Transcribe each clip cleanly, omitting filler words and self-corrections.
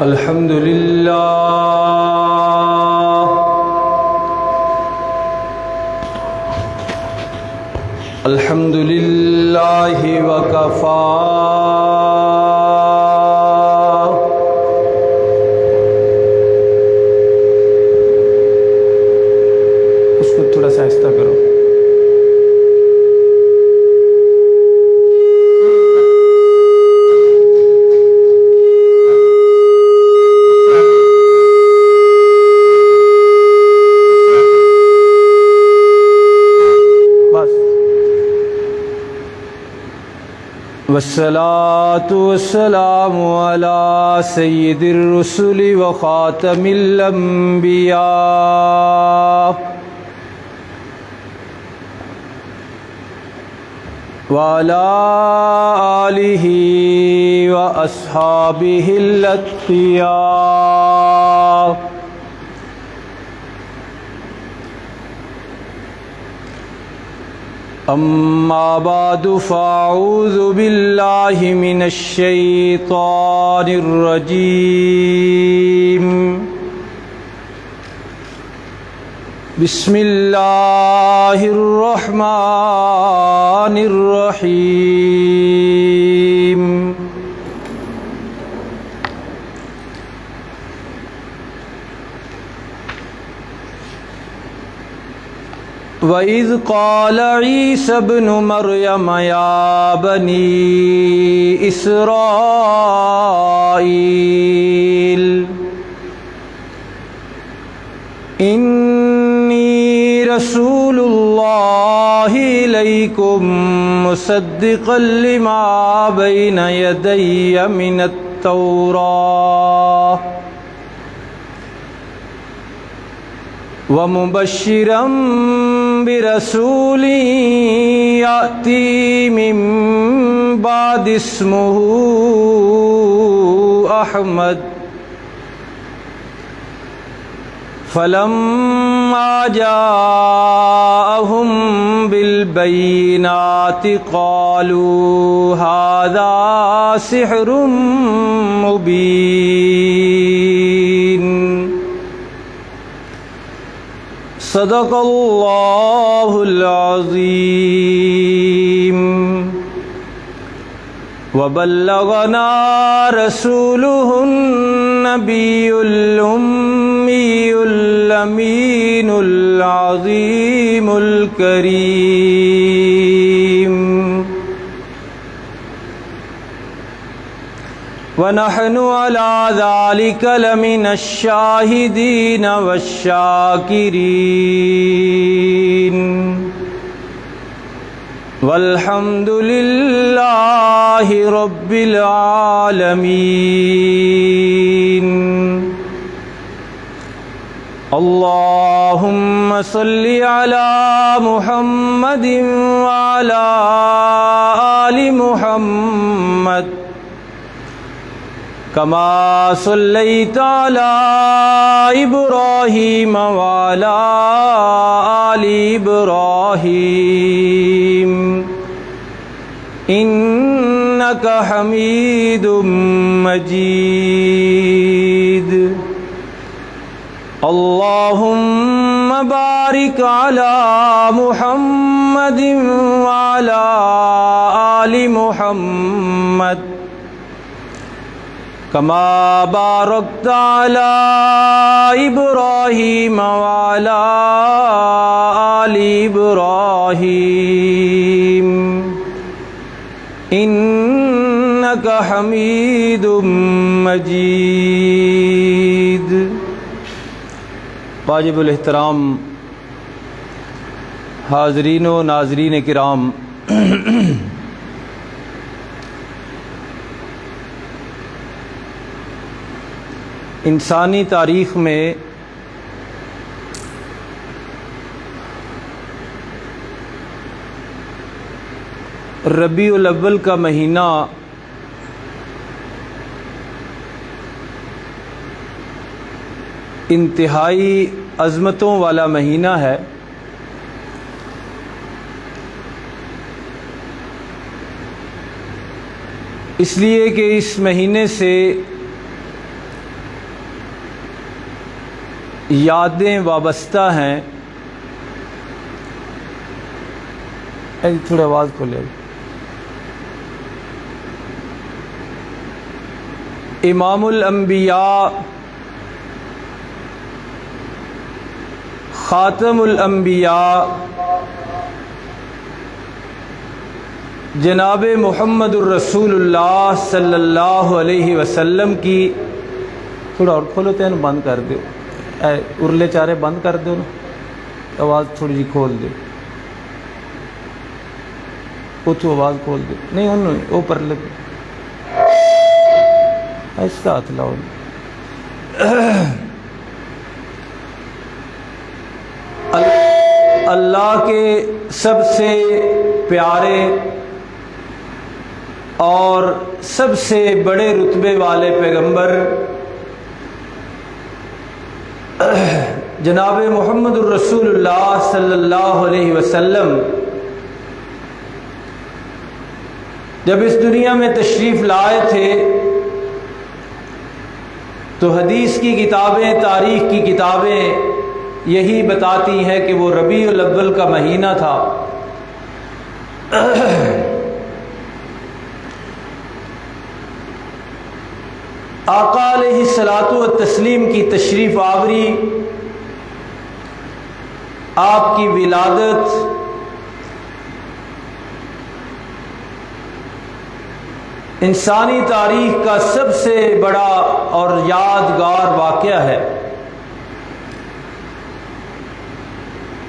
الحمد لله الحمد لله وكفى اس کو تھوڑا سا آہستہ کرو. والصلاة والسلام على سيد الرسل وخاتم الأنبياء وعلى آله وأصحابه الأتقياء. أما بعد فأعوذ بالله من الشيطان الرجيم. بسم الله الرحمن الرحيم. وَإِذْ قَالَ عِيسَى ابْنُ مَرْيَمَ يَا بَنِي إِسْرَائِيلَ إِنِّي رَسُولُ اللَّهِ إِلَيْكُمْ مُصَدِّقًا لِمَا بَيْنَ يَدَيَّ مِنَ التَّوْرَاةِ وَمُبَشِّرًا برسول يأتي من بعد اسمه أحمد. فلما جاءهم بالبينات قالوا هذا سحر مبين. صدق اللہ العظیم. وبلغنا رسوله النبی الأمی الأمین العظیم الکریم. ونحن على ذلك لمن الشاهدين والشاكرين. والحمد لله رب العالمين. اللهم صل على محمد وعلى آل محمد كما صليت على إبراهيم وعلى آل إبراهيم إنك حميد مجيد. اللهم بارك على محمد وعلى آل محمد كما باركت على إبراهيم وعلى آل إبراهيم إنك حميد مجيد. واجب الاحترام حاضرین و ناظرین کرام، انسانی تاریخ میں ربیع الاول کا مہینہ انتہائی عظمتوں والا مہینہ ہے۔ اس لیے کہ اس مہینے سے یادیں وابستہ ہیں۔ تھوڑی آواز کھولے۔ امام الانبیاء، خاتم الانبیاء جناب محمد الرسول اللہ صلی اللہ علیہ وسلم کی، تھوڑا اور کھولو تین بند کر دو، ارلے چارے بند کر دو نا، آواز تھوڑی جی کھول دو، اتو آواز کھول دو، نہیں انہوں وہ پر لگ ایسا ہاتھ لاؤ۔ اللہ کے سب سے پیارے اور سب سے بڑے رتبے والے پیغمبر جناب محمد الرسول اللہ صلی اللہ علیہ وسلم جب اس دنیا میں تشریف لائے تھے تو حدیث کی کتابیں، تاریخ کی کتابیں یہی بتاتی ہیں کہ وہ ربیع الاول کا مہینہ تھا۔ آقا علیہ الصلاۃ والتسلیم کی تشریف آوری، آپ کی ولادت، انسانی تاریخ کا سب سے بڑا اور یادگار واقعہ ہے۔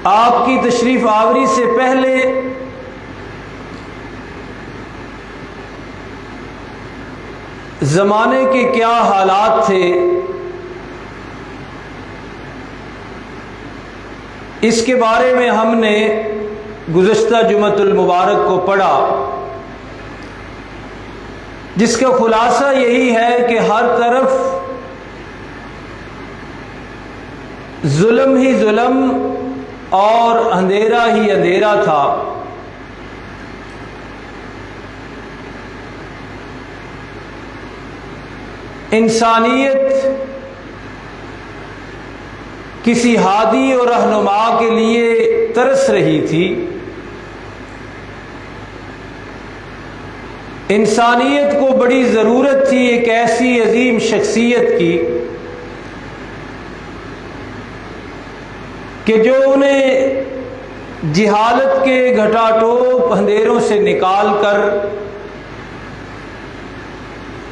آپ کی تشریف آوری سے پہلے زمانے کے کیا حالات تھے، اس کے بارے میں ہم نے گزشتہ جمعۃ المبارک کو پڑھا، جس کا خلاصہ یہی ہے کہ ہر طرف ظلم ہی ظلم اور اندھیرا ہی اندھیرا تھا۔ انسانیت کسی ہادی اور رہنما کے لیے ترس رہی تھی۔ انسانیت کو بڑی ضرورت تھی ایک ایسی عظیم شخصیت کی کہ جو انہیں جہالت کے گھٹا ٹوپ اندھیروں سے نکال کر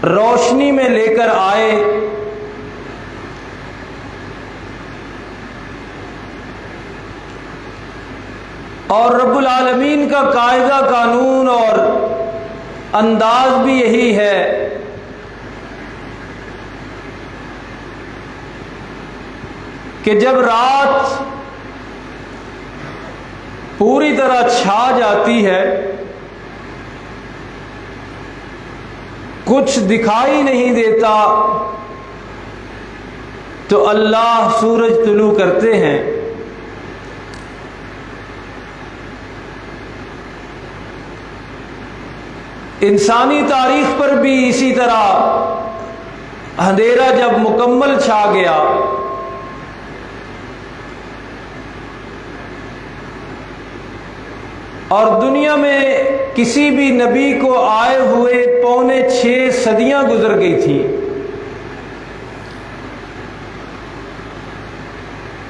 روشنی میں لے کر آئے، اور رب العالمین کا قاعدہ قانون اور انداز بھی یہی ہے کہ جب رات پوری طرح چھا جاتی ہے، کچھ دکھائی نہیں دیتا، تو اللہ سورج طلوع کرتے ہیں۔ انسانی تاریخ پر بھی اسی طرح اندھیرا جب مکمل چھا گیا، اور دنیا میں کسی بھی نبی کو آئے ہوئے 5.25 صدیاں گزر گئی تھی،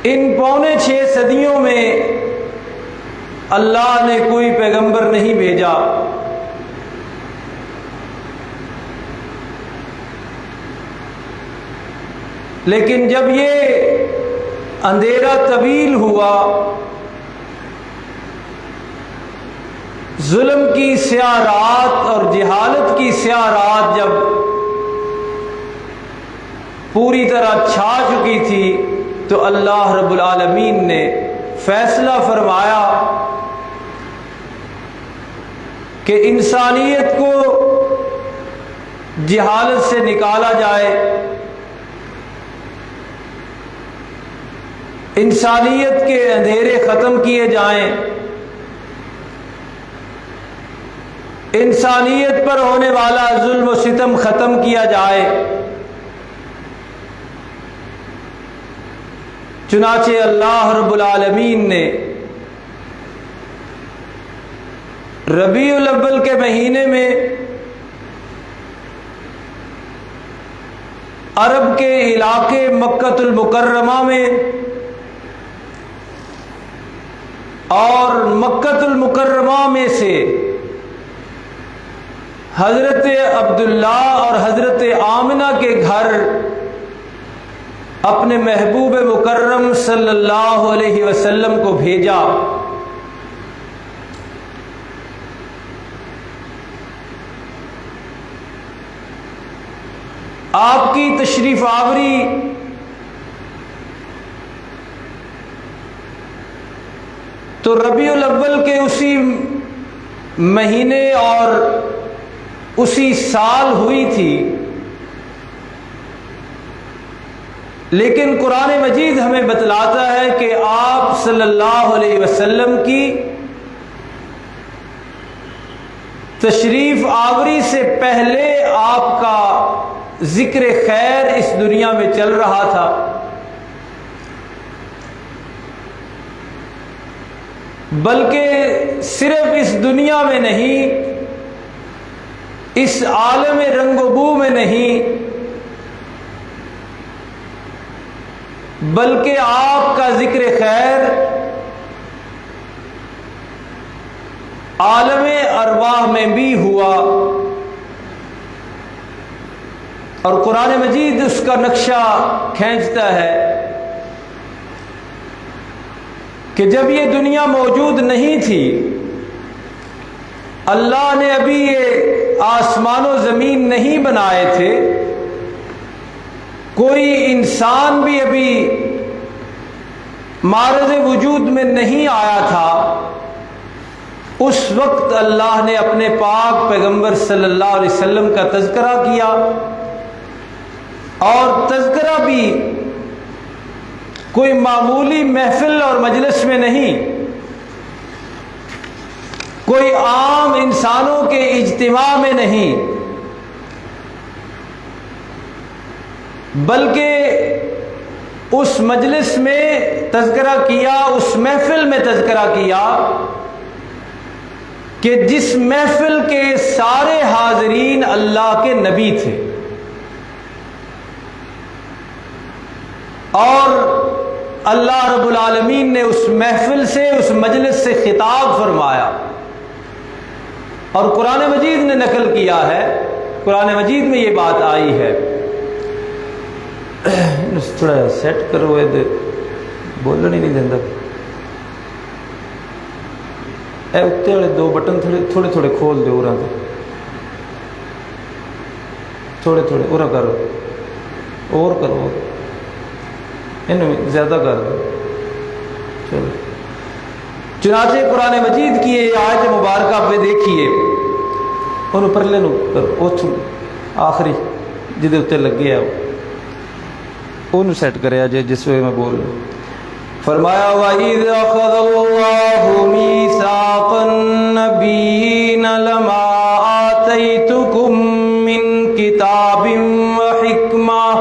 ان 5.25 صدیوں میں اللہ نے کوئی پیغمبر نہیں بھیجا، لیکن جب یہ اندھیرا طویل ہوا، ظلم کی سیاہ رات اور جہالت کی سیاہ رات جب پوری طرح چھا چکی تھی تو اللہ رب العالمین نے فیصلہ فرمایا کہ انسانیت کو جہالت سے نکالا جائے، انسانیت کے اندھیرے ختم کیے جائیں، انسانیت پر ہونے والا ظلم و ستم ختم کیا جائے۔ چنانچہ اللہ رب العالمین نے ربیع الاول کے مہینے میں عرب کے علاقے مکہ المکرمہ میں اور مکہ المکرمہ میں سے حضرت عبداللہ اور حضرت آمنہ کے گھر اپنے محبوب مکرم صلی اللہ علیہ وسلم کو بھیجا۔ آپ کی تشریف آوری تو ربیع الاول کے اسی مہینے اور اسی سال ہوئی تھی، لیکن قرآن مجید ہمیں بتلاتا ہے کہ آپ صلی اللہ علیہ وسلم کی تشریف آوری سے پہلے آپ کا ذکر خیر اس دنیا میں چل رہا تھا، بلکہ صرف اس دنیا میں نہیں، اس عالم رنگ و بو میں نہیں، بلکہ آپ کا ذکر خیر عالم ارواح میں بھی ہوا، اور قرآن مجید اس کا نقشہ کھینچتا ہے کہ جب یہ دنیا موجود نہیں تھی، اللہ نے ابھی یہ آسمان و زمین نہیں بنائے تھے، کوئی انسان بھی ابھی معرض وجود میں نہیں آیا تھا، اس وقت اللہ نے اپنے پاک پیغمبر صلی اللہ علیہ وسلم کا تذکرہ کیا، اور تذکرہ بھی کوئی معمولی محفل اور مجلس میں نہیں، کوئی عام انسانوں کے اجتماع میں نہیں، بلکہ اس مجلس میں تذکرہ کیا، اس محفل میں تذکرہ کیا کہ جس محفل کے سارے حاضرین اللہ کے نبی تھے، اور اللہ رب العالمین نے اس محفل سے، اس مجلس سے خطاب فرمایا، اور قرآن مجید نے نقل کیا ہے، قرآن مجید میں یہ بات آئی ہے۔ تھوڑا سیٹ کرو، بولنے نہیں دینا، اے اتنے والے دو بٹن تھوڑے تھوڑے کھول دو، تھوڑے تھوڑے ارا کرو، اور کرو، انہیں زیادہ کر دو، چلو۔ چنانچہ قرآن مجید کی یہ آیت مبارکہ پہ دیکھیے، انہوں پرلے نو کرو، آخری جدے اتنے لگے ہے انہوں سیٹ کرے جے جس وقت میں بول رہا ہوں۔ فرمایا وَإِذْ أَخَذَ اللَّهُ مِيثَاقَ النَّبِيِّينَ لَمَا آتَيْتُكُم مِّن كِتَابٍ وَحِكْمَةٍ۔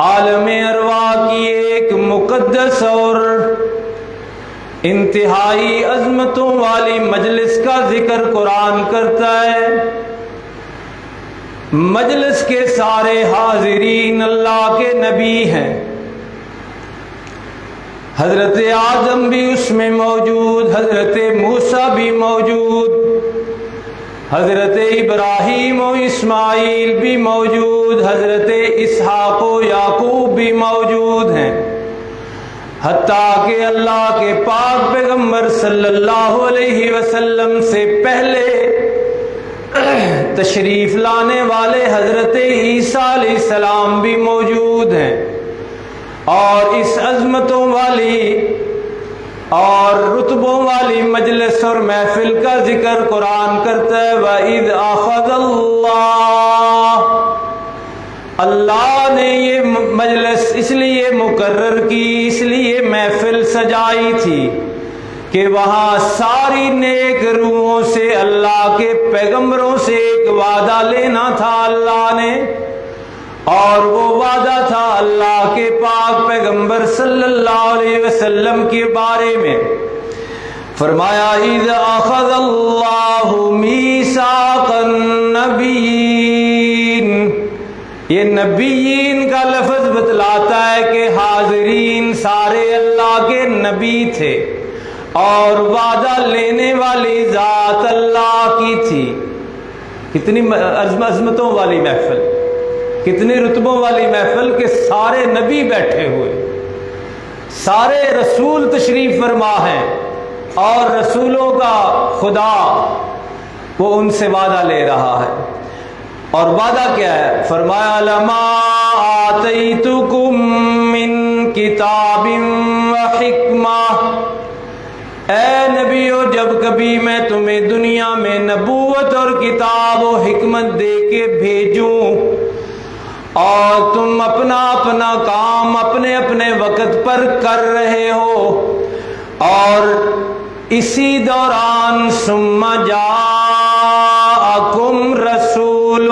عالم ارواح کی ایک مقدس اور انتہائی عظمتوں والی مجلس کا ذکر قرآن کرتا ہے۔ مجلس کے سارے حاضرین اللہ کے نبی ہیں، حضرت آدم بھی اس میں موجود، حضرت موسیٰ بھی موجود، حضرت ابراہیم و اسماعیل بھی موجود، حضرت اسحاق و یعقوب بھی موجود ہیں، حتیٰ کہ اللہ کے پاک پیغمبر صلی اللہ علیہ وسلم سے پہلے تشریف لانے والے حضرت عیسیٰ علیہ السلام بھی موجود ہیں۔ اور اس عظمتوں والی اور رتبوں والی مجلس اور محفل کا ذکر قرآن کرتا ہے، وَإِذْ أَخَذَ اللَّهُ، اللہ نے یہ مجلس اس لیے مقرر کی، اس لیے محفل سجائی تھی کہ وہاں ساری نیک روحوں سے اللہ کے پیغمبروں سے ایک وعدہ لینا تھا اللہ نے، اور وہ وعدہ تھا اللہ کے پاک پیغمبر صلی اللہ علیہ وسلم کے بارے میں۔ فرمایا اذ اخذ اللہ میثاق النبیین، یہ نبیین کا لفظ بتلاتا ہے کہ حاضرین سارے اللہ کے نبی تھے اور وعدہ لینے والی ذات اللہ کی تھی۔ کتنی عظمتوں والی محفل، کتنی رتبوں والی محفل کہ سارے نبی بیٹھے ہوئے، سارے رسول تشریف فرما ہیں، اور رسولوں کا خدا وہ ان سے وعدہ لے رہا ہے۔ اور وعدہ کیا ہے؟ فرمایا لما آتیتکم من کتاب و حکمہ، اے نبیو جب کبھی میں تمہیں دنیا میں نبوت اور کتاب و حکمت دے کے بھیجوں اور تم اپنا اپنا کام اپنے اپنے وقت پر کر رہے ہو، اور اسی دوران ثم جاءکم رسول،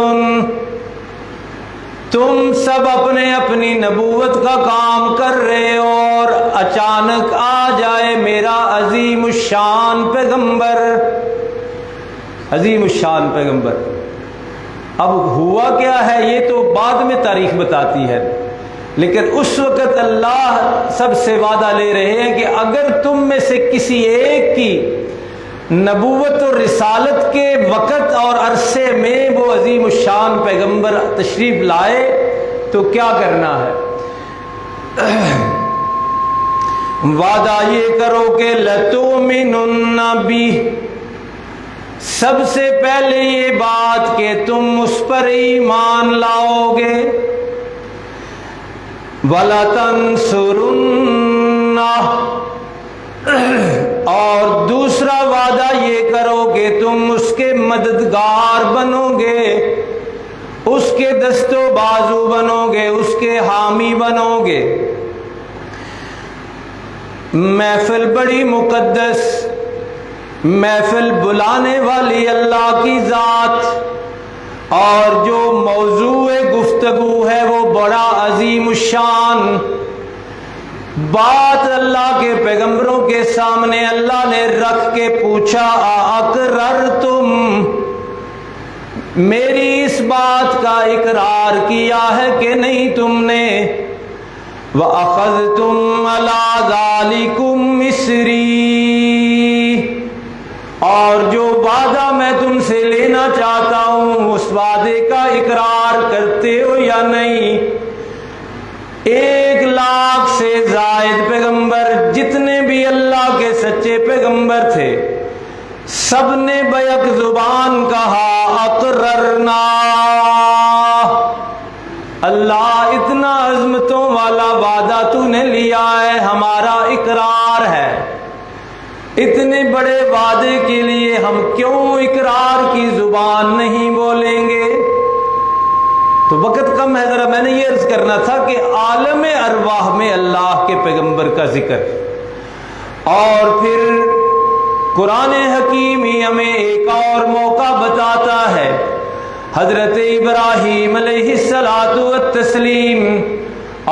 تم سب اپنے اپنی نبوت کا کام کر رہے ہو اور اچانک آ جائے میرا عظیم الشان پیغمبر، عظیم الشان پیغمبر۔ اب ہوا کیا ہے یہ تو بعد میں تاریخ بتاتی ہے، لیکن اس وقت اللہ سب سے وعدہ لے رہے ہیں کہ اگر تم میں سے کسی ایک کی نبوت اور رسالت کے وقت اور عرصے میں وہ عظیم الشان پیغمبر تشریف لائے تو کیا کرنا ہے؟ وعدہ یہ کرو کہ لَتُؤْمِنُنَّ بِهِ، سب سے پہلے یہ بات کہ تم اس پر ایمان لاؤ گے، وَلَتَنْصُرُنَّهُ، اور دوسرا وعدہ یہ کرو کہ تم اس کے مددگار بنو گے، اس کے دست و بازو بنو گے، اس کے حامی بنو گے۔ محفل بڑی مقدس، محفل بلانے والی اللہ کی ذات، اور جو موضوع گفتگو ہے وہ بڑا عظیم الشان بات اللہ کے پیغمبروں کے سامنے اللہ نے رکھ کے پوچھا اقررتم، میری اس بات کا اقرار کیا ہے کہ نہیں تم نے؟ وَأَخَذْتُمْ عَلَىٰ ذَلِكُمْ مِصْرِي، اور جو وعدہ میں تم سے لینا چاہتا ہوں اس وعدے کا اقرار کرتے ہو یا نہیں؟ 1,00,000 سے زائد پیغمبر جتنے بھی اللہ کے سچے پیغمبر تھے سب نے بیک زبان کہا اقررنا، اللہ اتنا عظمتوں والا وعدہ تو نے لیا ہے، ہمارا اقرار ہے۔ اتنے بڑے وعدے کے لیے ہم کیوں اقرار کی زبان نہیں بولیں گے؟ تو وقت کم ہے، ذرا میں نے یہ عرض کرنا تھا کہ عالم ارواح میں اللہ کے پیغمبر کا ذکر، اور پھر قرآن حکیم ہی ہمیں ایک اور موقع بتاتا ہے، حضرت ابراہیم علیہ الصلاۃ والتسلیم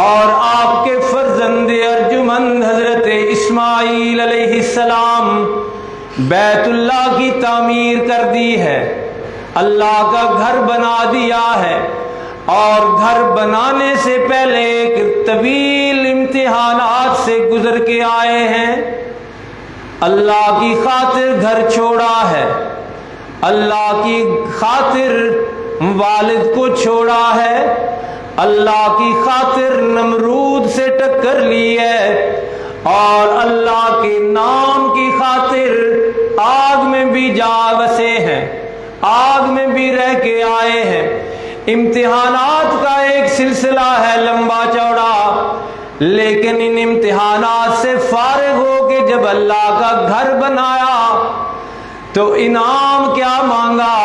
اور آپ کے فرزند ارجمند حضرت اسماعیل علیہ السلام بیت اللہ کی تعمیر کر دی ہے، اللہ کا گھر بنا دیا ہے، اور گھر بنانے سے پہلے ایک طویل امتحانات سے گزر کے آئے ہیں، اللہ کی خاطر گھر چھوڑا ہے، اللہ کی خاطر والد کو چھوڑا ہے، اللہ کی خاطر نمرود سے ٹکر لی ہے، اور اللہ کے نام کی خاطر آگ میں بھی جا بسے ہیں، آگ میں بھی رہ کے آئے ہیں۔ امتحانات کا ایک سلسلہ ہے لمبا چوڑا، لیکن ان امتحانات سے فارغ ہو کے جب اللہ کا گھر بنایا تو انعام کیا مانگا؟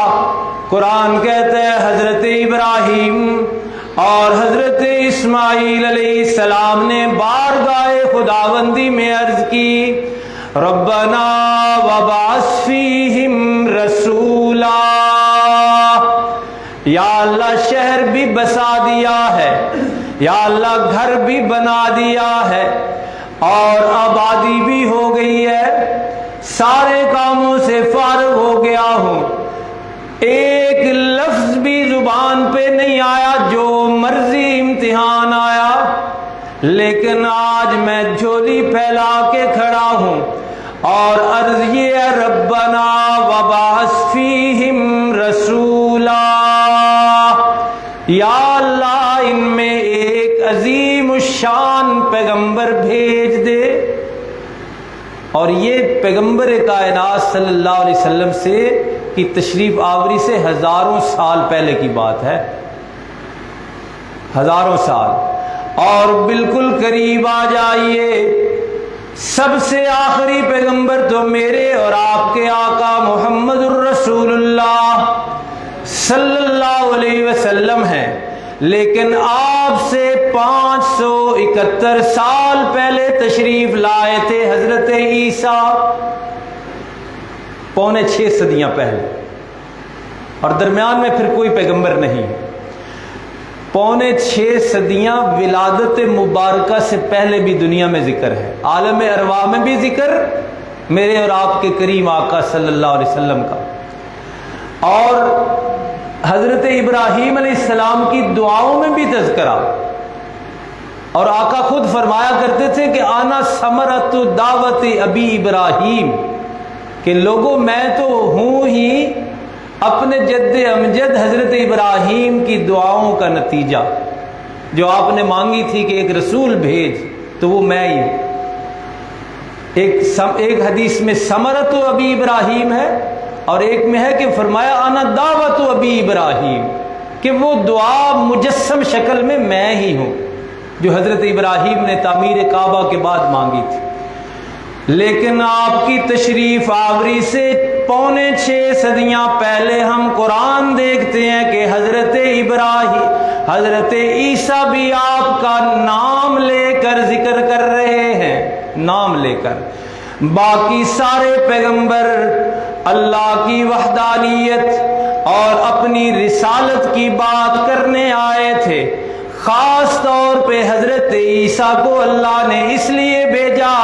قرآن کہتا ہے حضرت ابراہیم اور حضرت اسماعیل علیہ السلام نے بارگاہ خداوندی میں عرض کی، ربنا وبعث فیہم رسولا، یا اللہ شہر بھی بسا دیا ہے، یا اللہ گھر بھی بنا دیا ہے، اور آبادی بھی ہو گئی ہے، سارے کاموں سے فارغ ہو گیا ہوں، ایک لفظ بھی زبان پہ نہیں آیا، جو مرضی امتحان آیا، لیکن آج میں جھولی پھیلا کے کھڑا ہوں اور عرض یہ ہے، ربنا وبعث فیہم رسولا، یا اللہ ان میں ایک عظیم الشان پیغمبر بھیج دے۔ اور یہ پیغمبر کائنات صلی اللہ علیہ وسلم سے کی تشریف آوری سے ہزاروں سال پہلے کی بات ہے، ہزاروں سال، اور بالکل قریب آ جائیے، سب سے آخری پیغمبر تو میرے اور آپ کے آقا محمد الرسول اللہ صلی اللہ علیہ وسلم ہیں، لیکن آپ سے 571 سال پہلے تشریف لائے تھے حضرت عیسیٰ، پونے 6 صدیاں پہلے، اور درمیان میں پھر کوئی پیغمبر نہیں ہے۔ پونے 6 صدیاں ولادت مبارکہ سے پہلے بھی دنیا میں ذکر ہے، عالم ارواح میں بھی ذکر میرے اور آپ کے کریم آقا صلی اللہ علیہ وسلم کا، اور حضرت ابراہیم علیہ السلام کی دعاؤں میں بھی تذکرہ، اور آقا خود فرمایا کرتے تھے کہ آنا ثمرۃ دعوت ابی ابراہیم، کہ لوگوں میں تو ہوں ہی اپنے جد امجد حضرت ابراہیم کی دعاؤں کا نتیجہ، جو آپ نے مانگی تھی کہ ایک رسول بھیج، تو وہ میں ہی ہوں۔ ایک حدیث میں ثمرۃ ابی ابراہیم ہے، اور ایک میں ہے کہ فرمایا آنا دعوت ابی ابراہیم، کہ وہ دعا مجسم شکل میں ہی ہوں جو حضرت ابراہیم نے تعمیر کعبہ کے بعد مانگی تھی۔ لیکن آپ کی تشریف آوری سے پونے 6 صدیاں پہلے ہم قرآن دیکھتے ہیں کہ حضرت ابراہیم، حضرت عیسیٰ بھی آپ کا نام لے کر ذکر کر رہے ہیں، نام لے کر۔ باقی سارے پیغمبر اللہ کی وحدانیت اور اپنی رسالت کی بات کرنے آئے تھے، خاص طور پہ حضرت عیسیٰ کو اللہ نے اس لیے بھیجا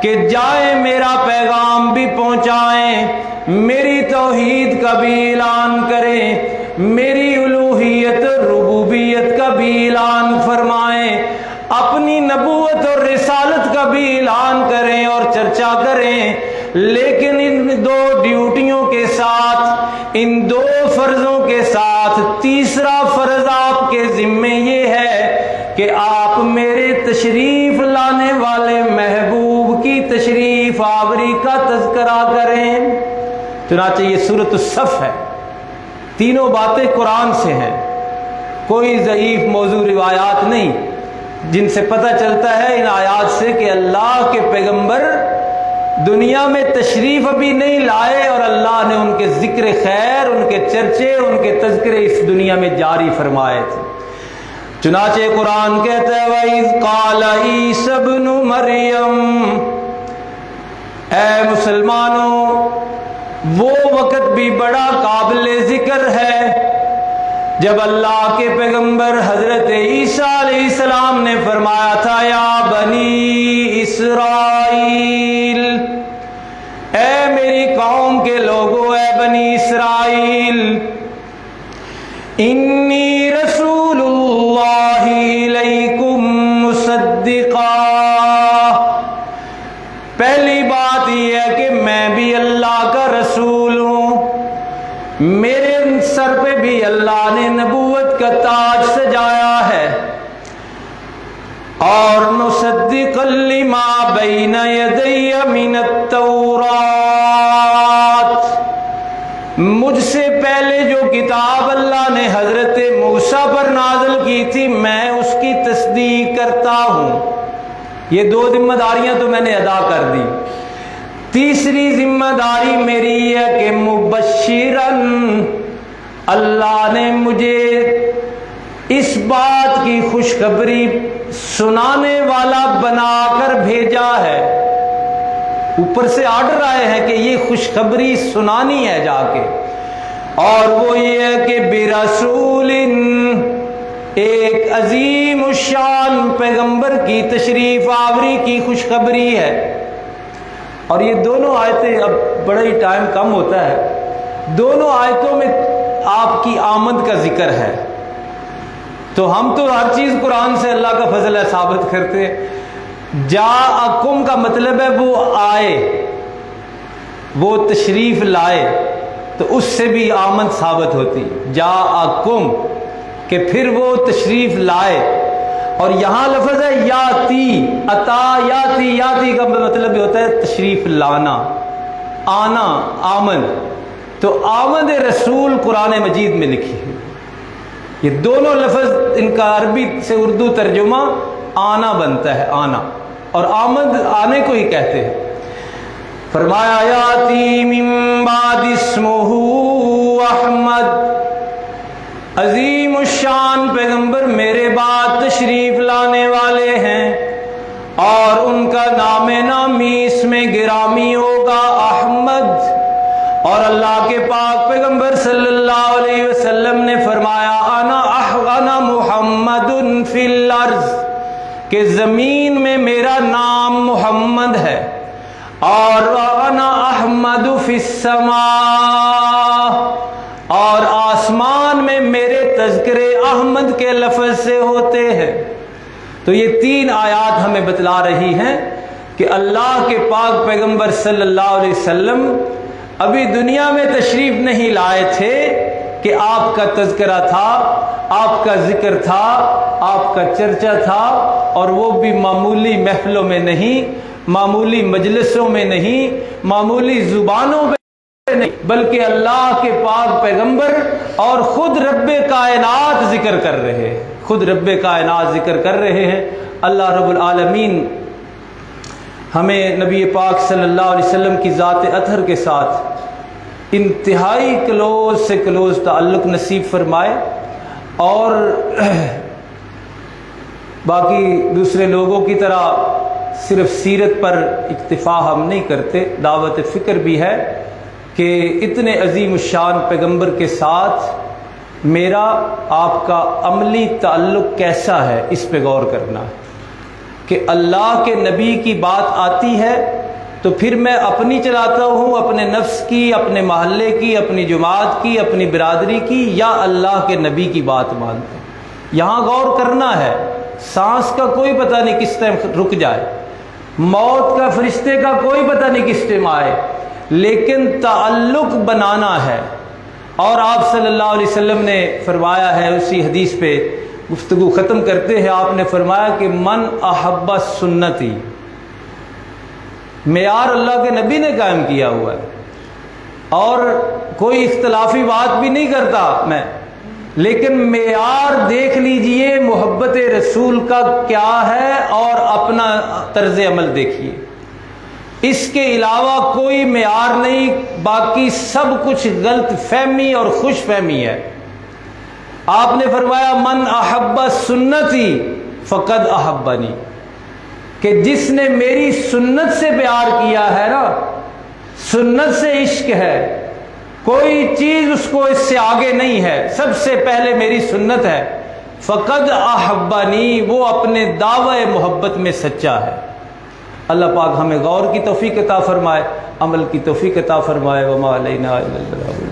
کہ جائیں میرا پیغام بھی پہنچائیں، میری توحید کا بھی اعلان کریں، میری الوہیت ربوبیت کا بھی اعلان فرمائیں، اپنی نبوت اور رسالت کا بھی اعلان کریں اور چرچا کریں۔ لیکن ان 2 ڈیوٹیوں کے ساتھ، ان 2 فرضوں کے ساتھ، تیسرا فرض آپ کے ذمے یہ ہے کہ آپ میرے تشریف لانے والے محبوب کی تشریف آوری کا تذکرہ کریں۔ چنانچہ یہ سورۃ الصف ہے، تینوں باتیں قرآن سے ہیں، کوئی ضعیف موضوع روایات نہیں، جن سے پتہ چلتا ہے ان آیات سے کہ اللہ کے پیغمبر دنیا میں تشریف ابھی نہیں لائے، اور اللہ نے ان کے ذکر خیر، ان کے چرچے، ان کے تذکرے اس دنیا میں جاری فرمائے تھے۔ چنانچہ قرآن کہتا ہے وَإِذْ قَالَ عِيسَى ابْنُ مَرْيَمَ، اے مسلمانوں وہ وقت بھی بڑا قابل ذکر ہے جب اللہ کے پیغمبر حضرت عیسیٰ علیہ السلام نے فرمایا تھا یا بنی اسرائیل، اے میری قوم کے لوگوں، اے بنی اسرائیل، انی رسول اللہ الیکم مصدقا، پہلی بات یہ ہے کہ میں بھی اللہ کا رسول ہوں، میرے سر پہ بھی اللہ نے نبوت کا تاج سجایا ہے، اور مصدقا لما بین یدی من التورات، مجھ سے پہلے جو کتاب اللہ نے حضرت موسیٰ پر نازل کی تھی میں اس کی تصدیق کرتا ہوں۔ یہ دو ذمہ داریاں تو میں نے ادا کر دی۔ تیسری ذمہ داری میری ہے کہ مبشرن، اللہ نے مجھے اس بات کی خوشخبری سنانے والا بنا کر بھیجا ہے، اوپر سے آرڈر آئے ہیں کہ یہ خوشخبری سنانی ہے جا کے، اور وہ یہ ہے کہ برسول، ایک عظیم الشان پیغمبر کی تشریف آوری کی خوشخبری ہے۔ اور یہ دونوں آیتیں، اب بڑا ہی ٹائم کم ہوتا ہے، دونوں آیتوں میں آپ کی آمد کا ذکر ہے، تو ہم تو ہر چیز قرآن سے اللہ کا فضل ہے ثابت کرتے ہیں۔ جاءکم کا مطلب ہے وہ آئے، وہ تشریف لائے، تو اس سے بھی آمد ثابت ہوتی، جاءکم کہ پھر وہ تشریف لائے۔ اور یہاں لفظ ہے یاتی، اتا یاتی، یاتی کا مطلب بھی ہوتا ہے تشریف لانا، آنا، آمد، تو آمد رسول قرآن مجید میں لکھی ہے۔ یہ دونوں لفظ ان کا عربی سے اردو ترجمہ آنا بنتا ہے، آنا، اور آمد آنے کو ہی کہتے ہیں۔ فرمایا یاتی من بعد اسمہ احمد، عظیم الشان پیغمبر میرے بعد تشریف لانے والے ہیں، اور ان کا نام نامی اس میں گرامی ہوگا احمد۔ اور اللہ کے پاک پیغمبر صلی اللہ علیہ وسلم نے فرمایا انا محمد فی الارض، کہ زمین میں میرا نام محمد ہے، اور انا احمد فی السماء، اور آسمان میں میرے تذکرے احمد کے لفظ سے ہوتے ہیں۔ تو یہ تین آیات ہمیں بتلا رہی ہیں کہ اللہ کے پاک پیغمبر صلی اللہ علیہ وسلم ابھی دنیا میں تشریف نہیں لائے تھے کہ آپ کا تذکرہ تھا، آپ کا ذکر تھا، آپ کا چرچا تھا، اور وہ بھی معمولی محفلوں میں نہیں، معمولی مجلسوں میں نہیں، معمولی زبانوں پہ نہیں، بلکہ اللہ کے پاک پیغمبر اور خود رب کائنات ذکر کر رہے ہیں، خود رب کائنات ذکر کر رہے ہیں۔ اللہ رب العالمین ہمیں نبی پاک صلی اللہ علیہ وسلم کی ذات اطہر کے ساتھ انتہائی کلوز سے کلوز تعلق نصیب فرمائے، اور باقی دوسرے لوگوں کی طرح صرف سیرت پر اکتفا ہم نہیں کرتے، دعوت فکر بھی ہے کہ اتنے عظیم الشان پیغمبر کے ساتھ میرا آپ کا عملی تعلق کیسا ہے، اس پہ غور کرنا ہے کہ اللہ کے نبی کی بات آتی ہے تو پھر میں اپنی چلاتا ہوں، اپنے نفس کی، اپنے محلے کی، اپنی جماعت کی، اپنی برادری کی، یا اللہ کے نبی کی بات مانتا ہوں۔ یہاں غور کرنا ہے، سانس کا کوئی پتہ نہیں کس ٹائم رک جائے، موت کا فرشتے کا کوئی پتہ نہیں کس ٹائم آئے، لیکن تعلق بنانا ہے۔ اور آپ صلی اللہ علیہ وسلم نے فرمایا ہے، اسی حدیث پہ گفتگو ختم کرتے ہیں، آپ نے فرمایا کہ من احب سنتی، معیار اللہ کے نبی نے قائم کیا ہوا ہے، اور کوئی اختلافی بات بھی نہیں کرتا میں، لیکن معیار دیکھ لیجئے محبت رسول کا کیا ہے اور اپنا طرز عمل دیکھیے، اس کے علاوہ کوئی معیار نہیں، باقی سب کچھ غلط فہمی اور خوش فہمی ہے۔ آپ نے فرمایا من احب سنتی فقد احبنی، کہ جس نے میری سنت سے پیار کیا ہے نا، سنت سے عشق ہے، کوئی چیز اس کو اس سے آگے نہیں ہے، سب سے پہلے میری سنت ہے، فقد احبنی، وہ اپنے دعوی محبت میں سچا ہے۔ اللہ پاک ہمیں غور کی توفیق عطا فرمائے، عمل کی توفیق عطا فرمائے، وما علینا الا البلاغ۔